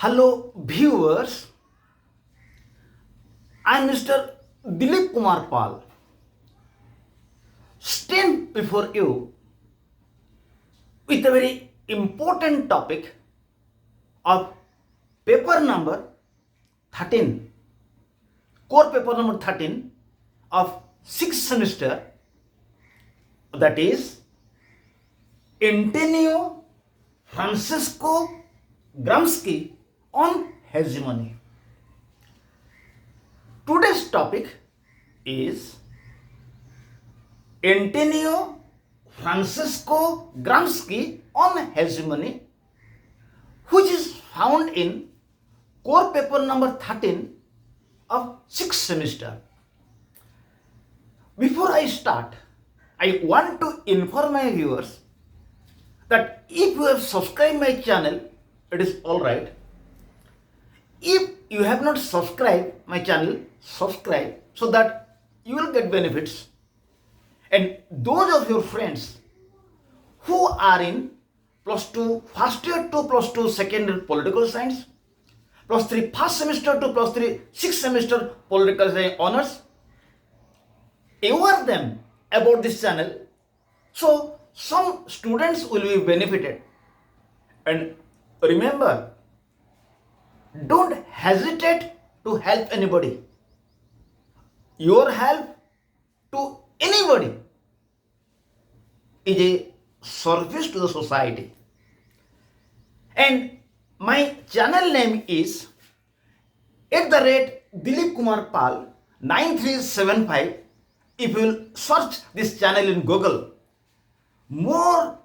Hello viewers, I am Mr. Dilip Kumar Pal. Stand before you with a very important topic of paper number 13, core paper number 13 of 6th semester, that is Antonio Francesco Gramsci on hegemony. Today's topic is Antonio Francesco Gramsci on hegemony, which is found in core paper number 13 of 6th semester. Before I start, I want to inform my viewers that if you have subscribed my channel, it is alright. If you have not subscribed my channel, subscribe so that you will get benefits. And those of your friends who are in plus 2 first year to plus 2 second year political science, plus 3 first semester to plus 3 sixth semester political science honors, aware them about this channel so some students will be benefited. And remember, don't hesitate to help anybody. Your help to anybody is a service to the society. And my channel name is @Dilip Kumar Pal 9375. If you will search this channel in Google, more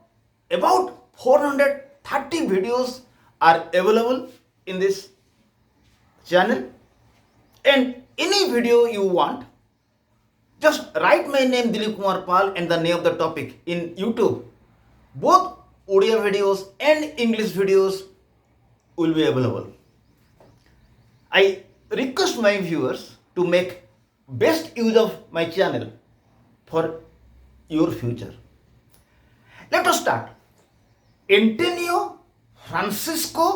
about 430 videos are available in this channel. And any video you want, just write my name Dilip Kumar Pal and the name of the topic in YouTube. Both audio videos and English videos will be available. I request my viewers to make best use of my channel for your future. Let us start. Antonio Francesco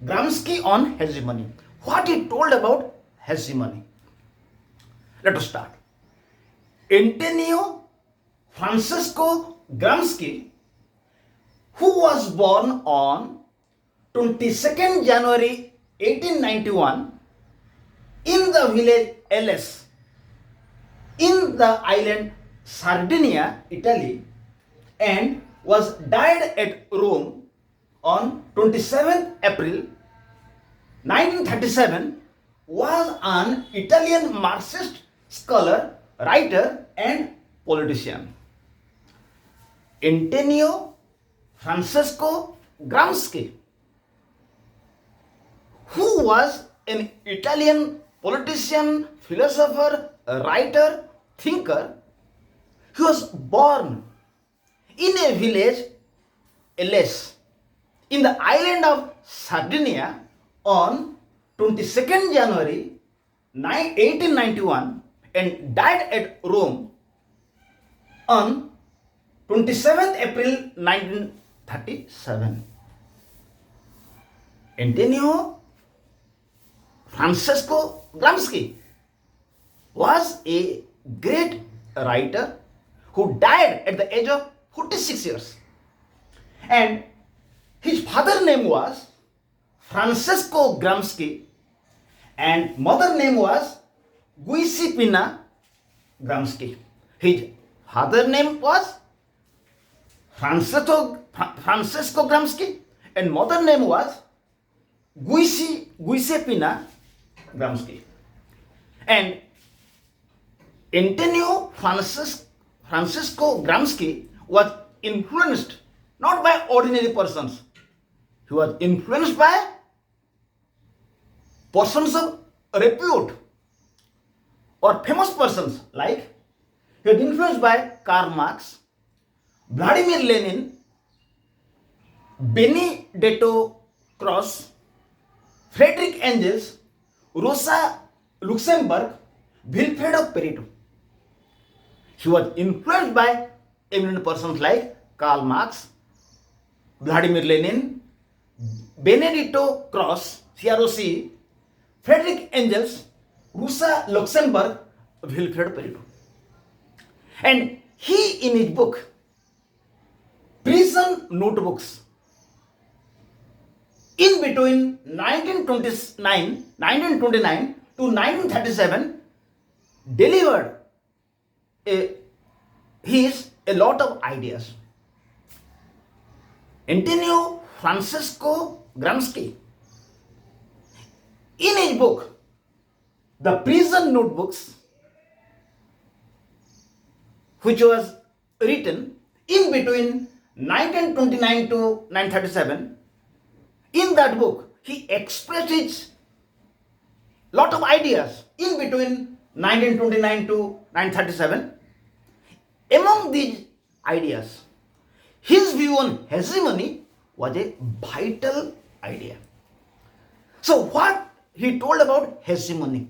Gramsci on hegemony. What he told about hegemony. Let us start. Antonio Francesco Gramsci, who was born on 22nd January 1891 in the village Elis in the island Sardinia, Italy, and was died at Rome on 27th April 1937, was an Italian Marxist scholar, writer and politician. Antonio Francesco Gramsci, who was an Italian politician, philosopher, writer, thinker, he was born in a village, Elis, in the island of Sardinia on 22nd January 1891 and died at Rome on 27th April 1937. Antonio Francesco Gramsci was a great writer who died at the age of 46 years. And his father's name was Francesco Gramsci and mother name was Giuseppina Gramsci. His father name was Francesco Gramsci and mother name was Giuseppina Gramsci. And Antonio Francesco Gramsci was influenced not by ordinary persons. He was influenced by persons of repute or famous persons, like he was influenced by Karl Marx, Vladimir Lenin, Benedetto Croce, Friedrich Engels, Rosa Luxemburg, Wilfredo Pareto. He was influenced by eminent persons like Karl Marx, Vladimir Lenin, Benedetto Croce, CROC, Frederick Engels, Rosa Luxemburg, Wilfred Pareto. And he, in his book, Prison Notebooks, in between 1929 to 1937, delivered a lot of ideas. Antonio Francesco Gramsci, in his book, The Prison Notebooks, which was written in between 1929 to 1937, in that book, he expressed his lot of ideas in between 1929 to 1937. Among these ideas, his view on hegemony was a vital idea. So what he told about hegemony?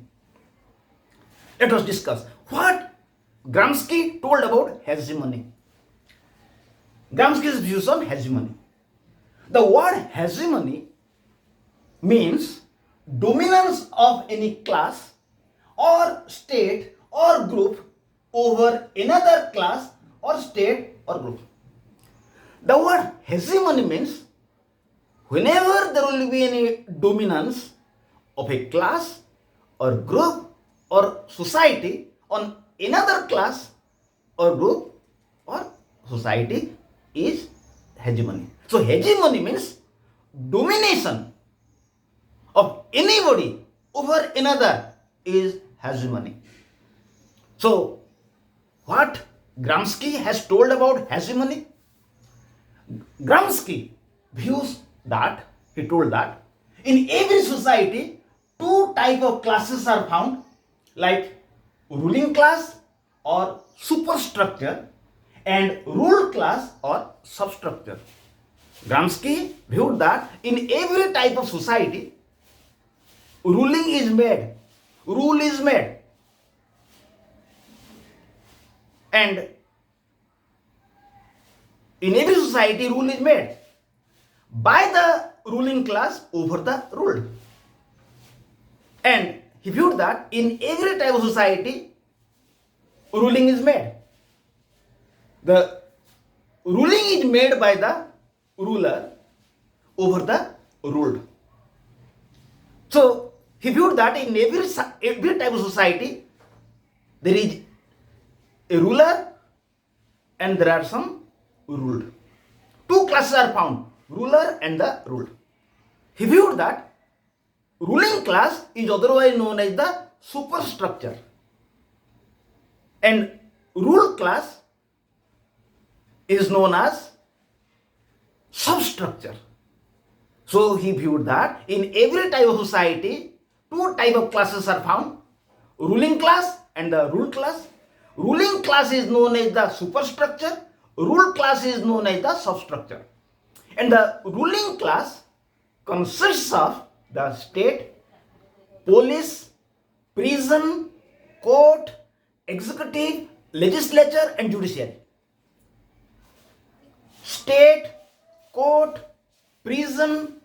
Let us discuss what Gramsci told about hegemony. Gramsci's views on hegemony. The word hegemony means dominance of any class or state or group over another class or state or group. The word hegemony means whenever there will be any dominance of a class or group or society on another class or group or society is hegemony. So hegemony means domination of anybody over another is hegemony. So what Gramsci has told about hegemony? Gramsci views that, he told that, in every society, two types of classes are found, like ruling class or superstructure and ruled class or substructure. Gramsci viewed that in every type of society, ruling is made, rule is made, and in every society, rule is made by the ruling class over the ruled. And he viewed that in every type of society, ruling is made. The ruling is made by the ruler over the ruled. So he viewed that in every type of society, there is a ruler and there are some ruled. Two classes are found, ruler and the ruled. He viewed that ruling class is otherwise known as the superstructure and ruled class is known as substructure. So he viewed that in every type of society, two types of classes are found, ruling class and the ruled class. Ruling class is known as the superstructure, ruled class is known as the substructure. And the ruling class consists of the state, police, prison, court, executive, legislature and judiciary. State, court, prison,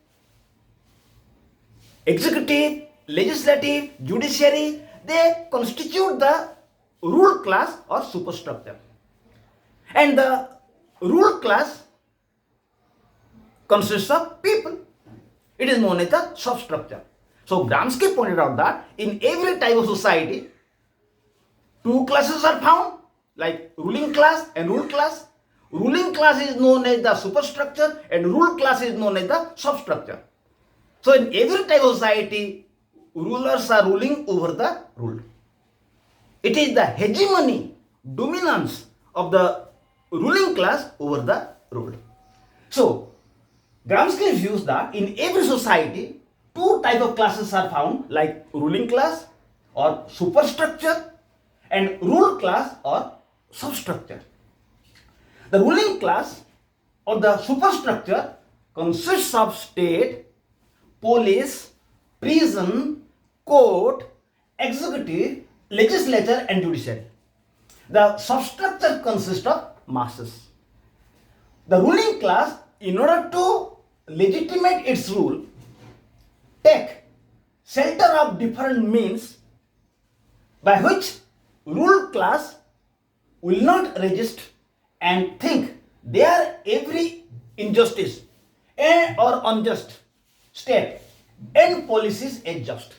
executive, legislative, judiciary, they constitute the ruled class or superstructure. And the ruled class consists of people. It is known as the substructure. So Gramsci pointed out that in every type of society, two classes are found, like ruling class and ruled class. Ruling class is known as the superstructure and ruled class is known as the substructure. So in every type of society, rulers are ruling over the ruled. It is the hegemony, dominance of the ruling class over the ruled. So Gramsci views that in every society, two types of classes are found, like ruling class or superstructure and ruled class or substructure. The ruling class or the superstructure consists of state, police, prison, court, executive, legislature and judiciary. The substructure consists of masses. The ruling class in order to legitimate its rule, take shelter of different means by which ruled class will not resist and think their every injustice or unjust step and policies is just.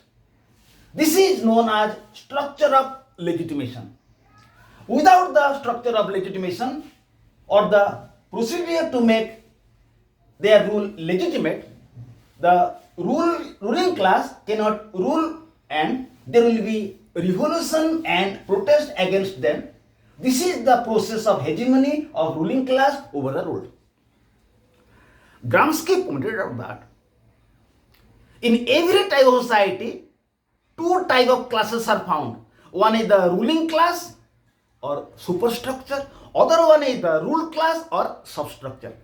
This is known as structure of legitimation. Without the structure of legitimation or the procedure to make their rule legitimate, the ruling class cannot rule and there will be revolution and protest against them. This is the process of hegemony of ruling class over the ruled. Gramsci pointed out that in every type of society, two types of classes are found. One is the ruling class or superstructure, other one is the ruled class or substructure.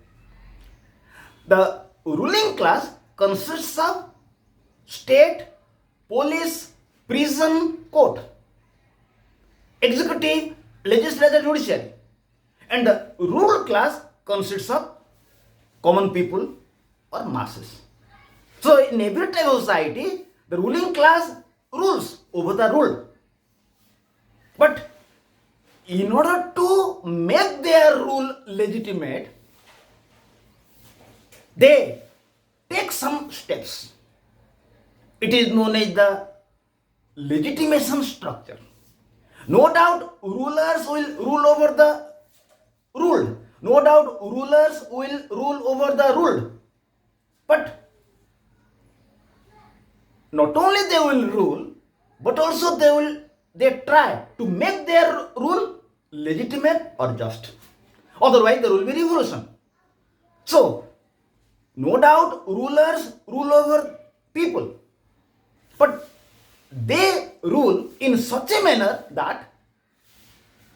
The ruling class consists of state, police, prison, court, executive, legislature, judiciary. And the ruled class consists of common people or masses. So in every type of society, the ruling class rules over the ruled. But in order to make their rule legitimate, they take some steps. It is known as the legitimation structure. No doubt rulers will rule over the ruled. No doubt rulers will rule over the ruled. But not only they will rule, but also they try to make their rule legitimate or just. Otherwise there will be revolution. So no doubt rulers rule over people, but they rule in such a manner that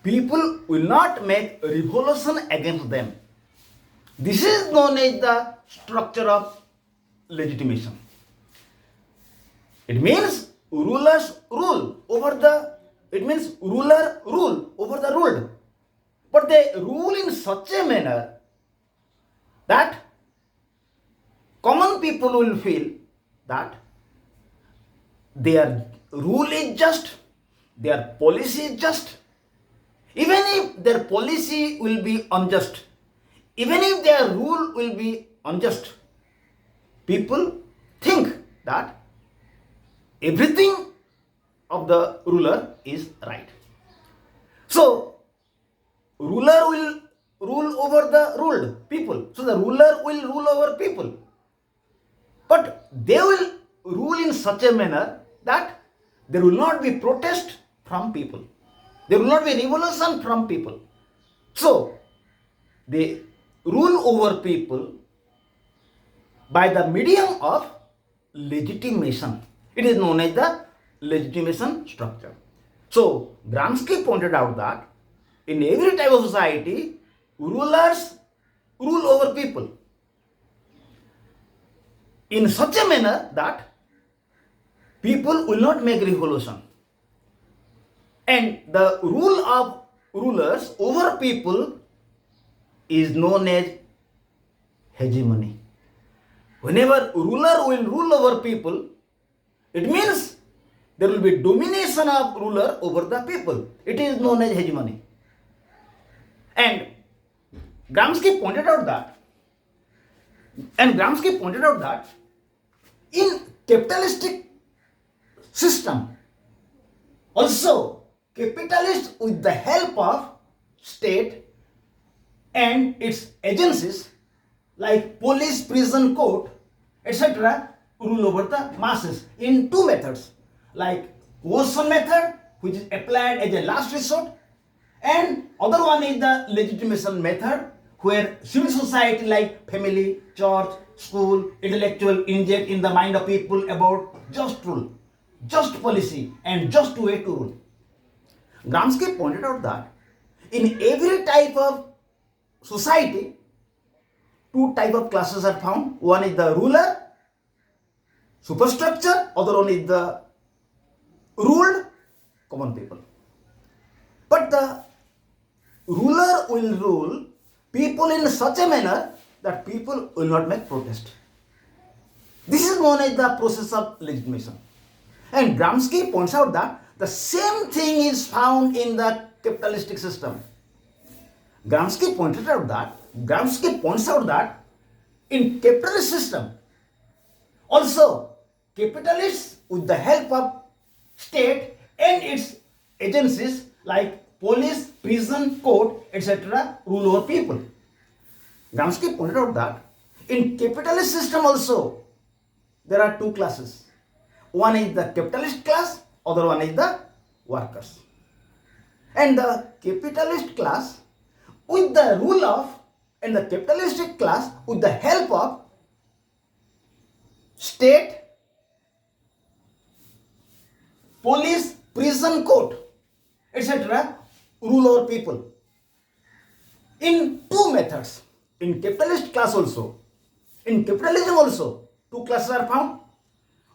people will not make revolution against them. This is known as the structure of legitimation. It means ruler rule over the ruled, but they rule in such a manner that common people will feel that their rule is just, their policy is just. Even if their policy will be unjust, even if their rule will be unjust, people think that everything of the ruler is right. So, ruler will rule over the ruled people. So, the ruler will rule over people. But they will rule in such a manner that there will not be protest from people. There will not be revolution from people. So, they rule over people by the medium of legitimation. It is known as the legitimation structure. So, Gramsci pointed out that in every type of society, rulers rule over people in such a manner that people will not make revolution. And the rule of rulers over people is known as hegemony. Whenever ruler will rule over people, it means there will be domination of ruler over the people. It is known as hegemony. And Gramsci pointed out that in capitalistic system, also capitalists with the help of state and its agencies like police, prison, court, etc. rule over the masses in two methods, like coercion method, which is applied as a last resort, and other one is the legitimation method, where civil society like family, church, school, intellectual inject in the mind of people about just rule, just policy, and just way to rule. Gramsci pointed out that in every type of society, two types of classes are found. One is the ruler, superstructure, other one is the ruled, common people. But the ruler will rule people in such a manner that people will not make protest. This is known as the process of legitimation. And Gramsci points out that the same thing is found in the capitalistic system. Gramsci points out that in capitalist system, also capitalists with the help of state and its agencies like police, prison, court, etc. rule over people. Gramsci pointed out that in capitalist system also there are two classes. One is the capitalist class, other one is the workers. And the capitalist class with the rule of, and the capitalistic class with the help of state, police, prison, court, etc. rule over people. In two methods, in capitalist class also, in capitalism also, two classes are found.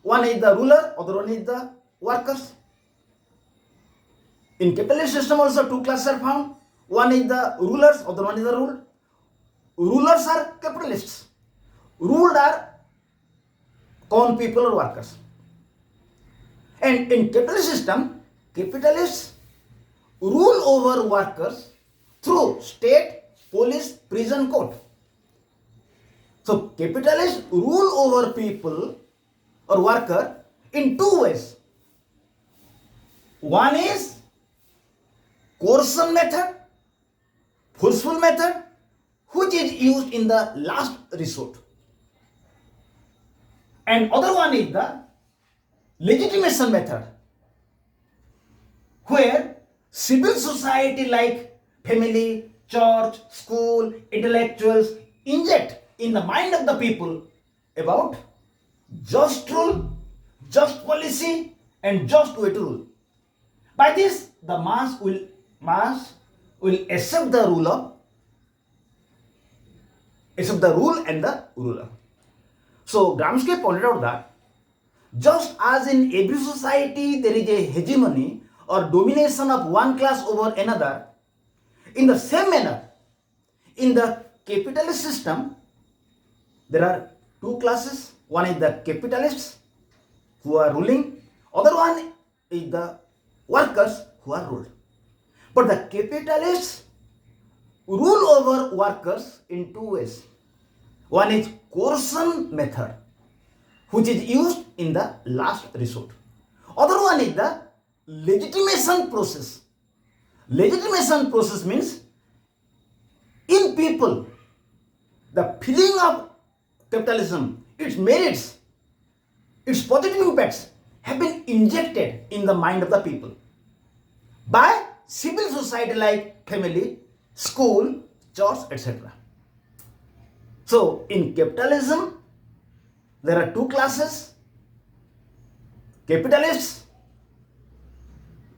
One is the ruler, other one is the workers. In capitalist system also two classes are found. One is the rulers, other one is the ruled. Rulers are capitalists. Ruled are common people or workers. And in capitalist system, capitalists rule over workers through state, police, prison, court. So capitalists rule over people or worker in two ways. One is coercion method, forceful method, which is used in the last resort. And other one is the legitimation method, where civil society like family, church, school, intellectuals inject in the mind of the people about just rule, just policy, and just way to rule. By this, the mass will accept the rule and the ruler. So Gramsci pointed out that just as in every society there is a hegemony or domination of one class over another, in the same manner, in the capitalist system, there are two classes. One is the capitalists who are ruling, other one is the workers who are ruled. But the capitalists rule over workers in two ways. One is coercion method, which is used in the last resort. Other one is the legitimation process. Legitimation process means in people, the feeling of capitalism, its merits, its positive impacts have been injected in the mind of the people by civil society like family, school, church, etc. So in capitalism, there are two classes: capitalists,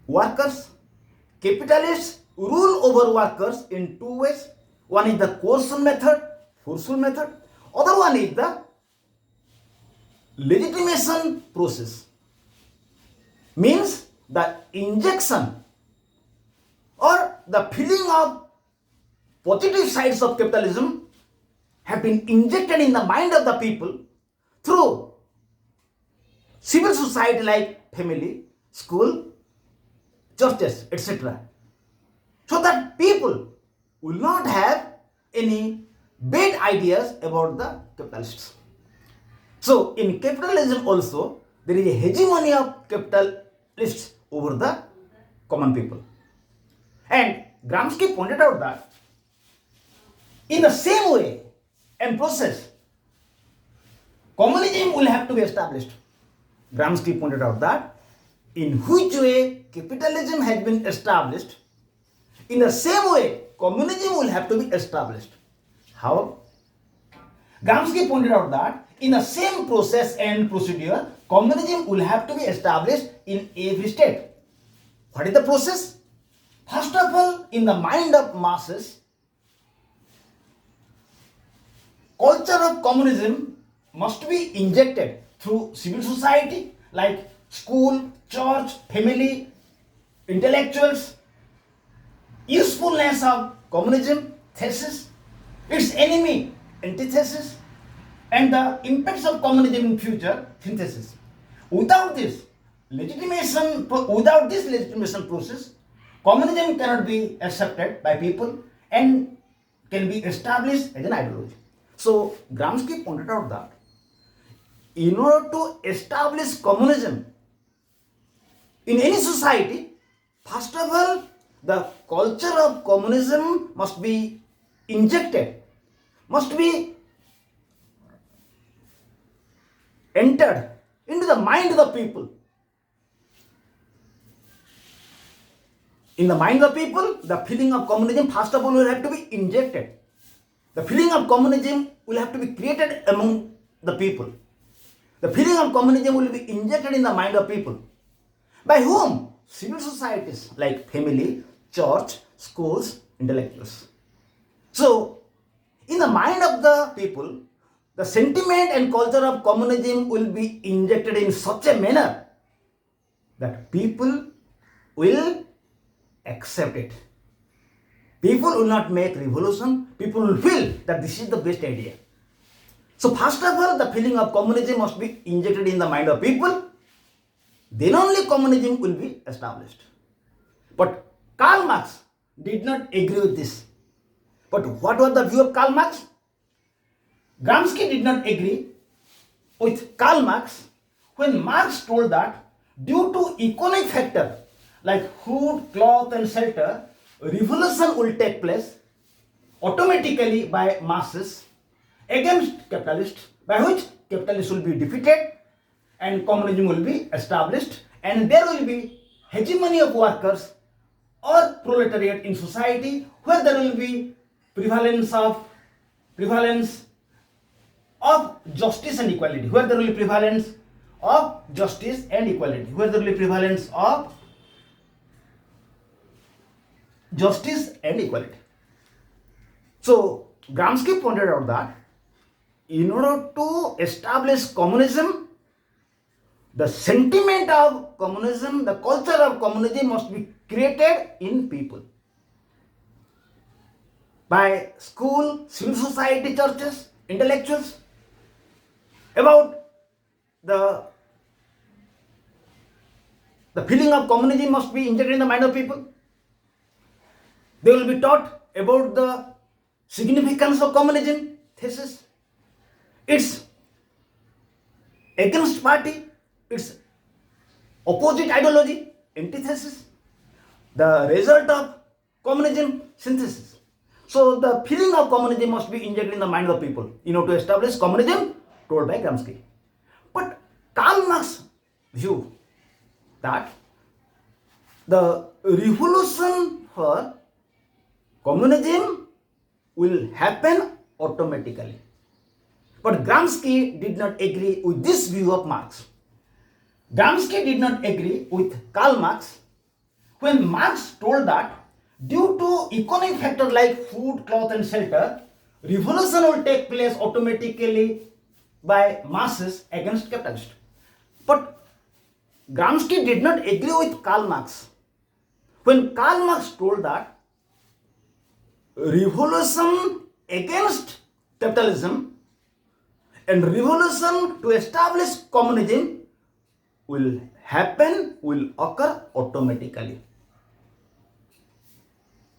workers. Capitalists rule over workers in two ways. One is the coercion method, forceful method. Other one is the legitimation process. Means the injection or the feeling of positive sides of capitalism have been injected in the mind of the people through civil society like family, school, churches, etc. So that people will not have any bad ideas about the capitalists. So in capitalism also, there is a hegemony of capitalists over the common people. And Gramsci pointed out that in the same way and process, communism will have to be established. Gramsci pointed out that in which way capitalism has been established, in the same way communism will have to be established. How? Gramsci pointed out that in the same process and procedure, communism will have to be established in every state. What is the process? First of all, in the mind of masses, culture of communism must be injected through civil society like school, church, family, intellectuals. Usefulness of communism, thesis, its enemy, antithesis, and the impacts of communism in future, synthesis. Without this legitimation process, communism cannot be accepted by people and can be established as an ideology. So Gramsci pointed out that in order to establish communism in any society, first of all, the culture of communism must be injected, must be entered into the mind of the people. In the mind of the people, the feeling of communism, first of all, will have to be injected. The feeling of communism will have to be created among the people. The feeling of communism will be injected in the mind of people. By whom? Civil societies like family, church, schools, intellectuals. So, in the mind of the people, the sentiment and culture of communism will be injected in such a manner that people will accept it. People will not make revolution. People will feel that this is the best idea. So first of all, the feeling of communism must be injected in the mind of people. Then only communism will be established. But Karl Marx did not agree with this. But what was the view of Karl Marx? Gramsci did not agree with Karl Marx when Marx told that due to economic factor like food, cloth and shelter, revolution will take place automatically by masses against capitalists, by which capitalists will be defeated and communism will be established, and there will be hegemony of workers or proletariat in society, where there will be prevalence of justice and equality, where there will be prevalence of justice and equality, where there will be prevalence of justice and equality. So Gramsci pointed out that in order to establish communism, the sentiment of communism, the culture of communism must be created in people. By school, civil society, churches, intellectuals, about the feeling of communism must be injected in the mind of people. They will be taught about the significance of communism thesis, its against party, its opposite ideology, antithesis, the result of communism synthesis. So the feeling of communism must be injected in the mind of people in order to establish communism, told by Gramsci. But Karl Marx view that the revolution for communism will happen automatically. But Gramsci did not agree with this view of Marx. Gramsci did not agree with Karl Marx when Marx told that due to economic factors like food, cloth and shelter, revolution will take place automatically by masses against capitalists. But Gramsci did not agree with Karl Marx when Karl Marx told that revolution against capitalism and revolution to establish communism will occur automatically.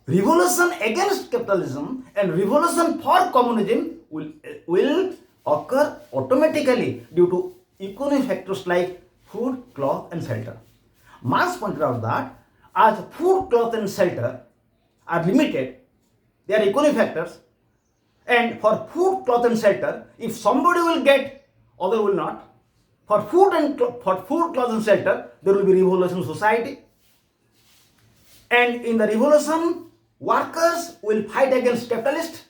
Revolution against capitalism and revolution for communism will occur automatically due to economic factors like food, cloth and shelter. Marx pointed out that as food, cloth and shelter are limited, they are economic factors, and for food, cloth and shelter, if somebody will get, other will not. For food, cloth and shelter, there will be revolution in society. And in the revolution, workers will fight against capitalists,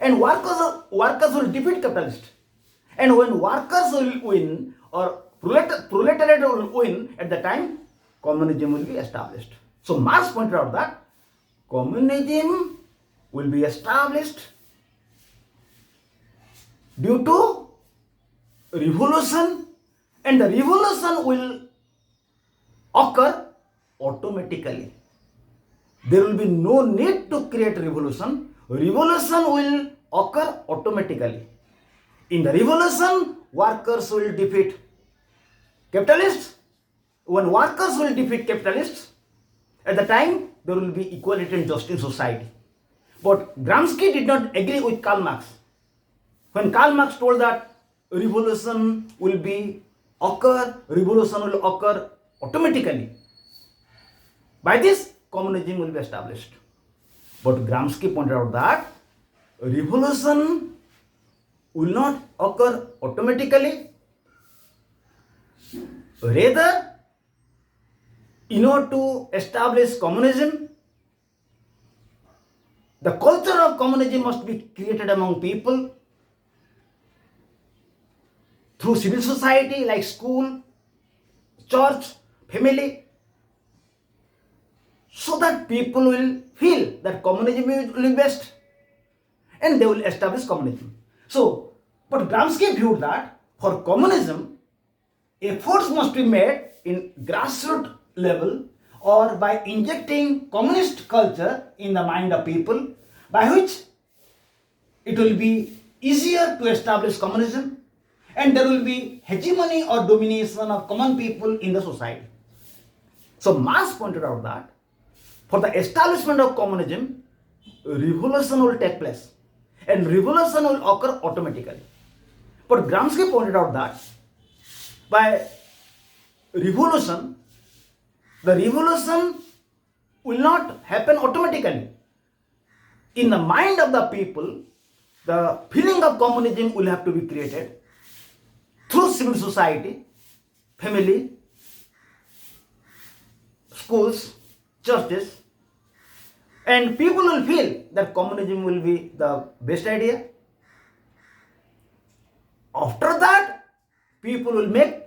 and workers will defeat capitalists. And when workers will win, or proletariat will win, at the time, communism will be established. So Marx pointed out that communism will be established due to revolution, and the revolution will occur automatically. There will be no need to create revolution. Revolution will occur automatically. In the revolution, workers will defeat capitalists. When workers will defeat capitalists, at the time there will be equality and justice in society. But Gramsci did not agree with Karl Marx. When Karl Marx told that revolution will occur automatically. By this, communism will be established. But Gramsci pointed out that revolution will not occur automatically. Rather, in order to establish communism, the culture of communism must be created among people through civil society like school, church, family, so that people will feel that communism will be best and they will establish communism. So, but Gramsci viewed that for communism, efforts must be made in grassroots level or by injecting communist culture in the mind of people, by which it will be easier to establish communism and there will be hegemony or domination of common people in the society. So Marx pointed out that for the establishment of communism, revolution will take place and revolution will occur automatically. But Gramsci pointed out that by revolution, the revolution will not happen automatically. In the mind of the people, the feeling of communism will have to be created through civil society, family, schools, churches, and people will feel that communism will be the best idea. After that, people will make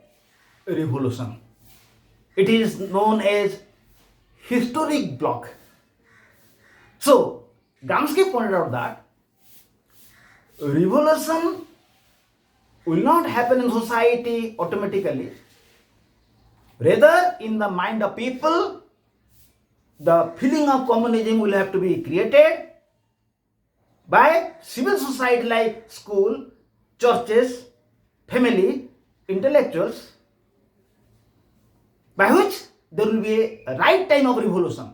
a revolution. It is known as historic bloc. So, Gramsci pointed out that revolution will not happen in society automatically. Rather, in the mind of people, the feeling of communism will have to be created by civil society like school, churches, family, intellectuals, by which there will be a right time of revolution.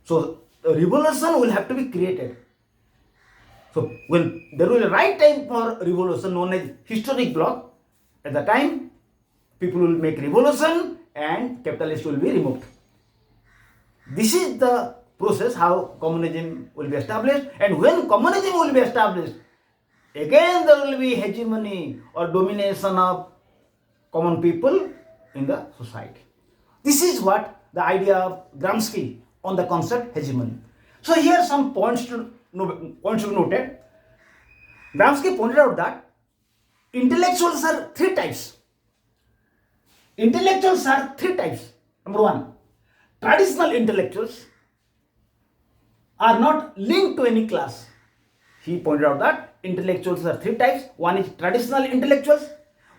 So, the revolution will have to be created. So, when there will be a right time for revolution known as historic bloc, at the time people will make revolution and capitalists will be removed. This is the process how communism will be established, and when communism will be established, again there will be hegemony or domination of common people in the society. This is what the idea of Gramsci on the concept hegemony. So here some points to be noted. Gramsci pointed out that intellectuals are three types. Intellectuals are three types. Number one, traditional intellectuals are not linked to any class. He pointed out that intellectuals are three types. One is traditional intellectuals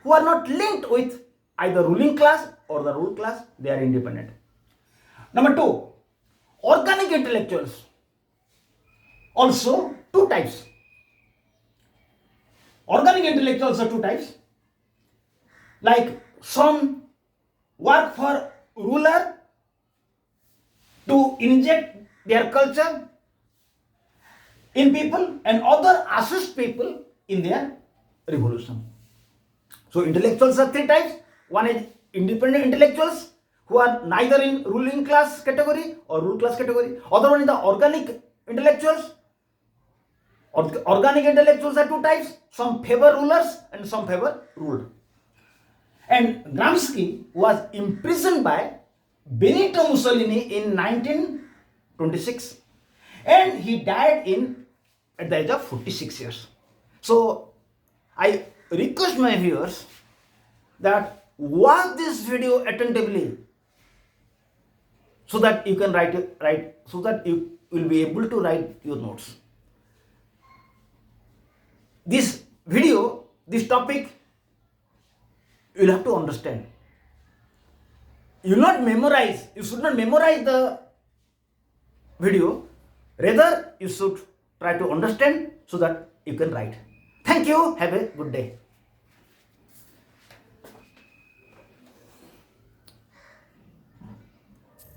who are not linked with either ruling class or the ruled class. They are independent. Number two, organic intellectuals. Also two types. Organic intellectuals are two types. Like some work for ruler to inject their culture in people and other assist people in their revolution. So intellectuals are three types. One is independent intellectuals who are neither in ruling class category or ruled class category. Other one is the organic intellectuals. Organic intellectuals are two types. Some favor rulers and some favor ruled. And Gramsci was imprisoned by Benito Mussolini in 1926 and he died at the age of 46 years. So I request my viewers that watch this video attentively so that you can write so that you will be able to write your notes. This video, this topic, you will have to understand. You should not memorize the video. Rather, you should try to understand so that you can write. Thank you. Have a good day.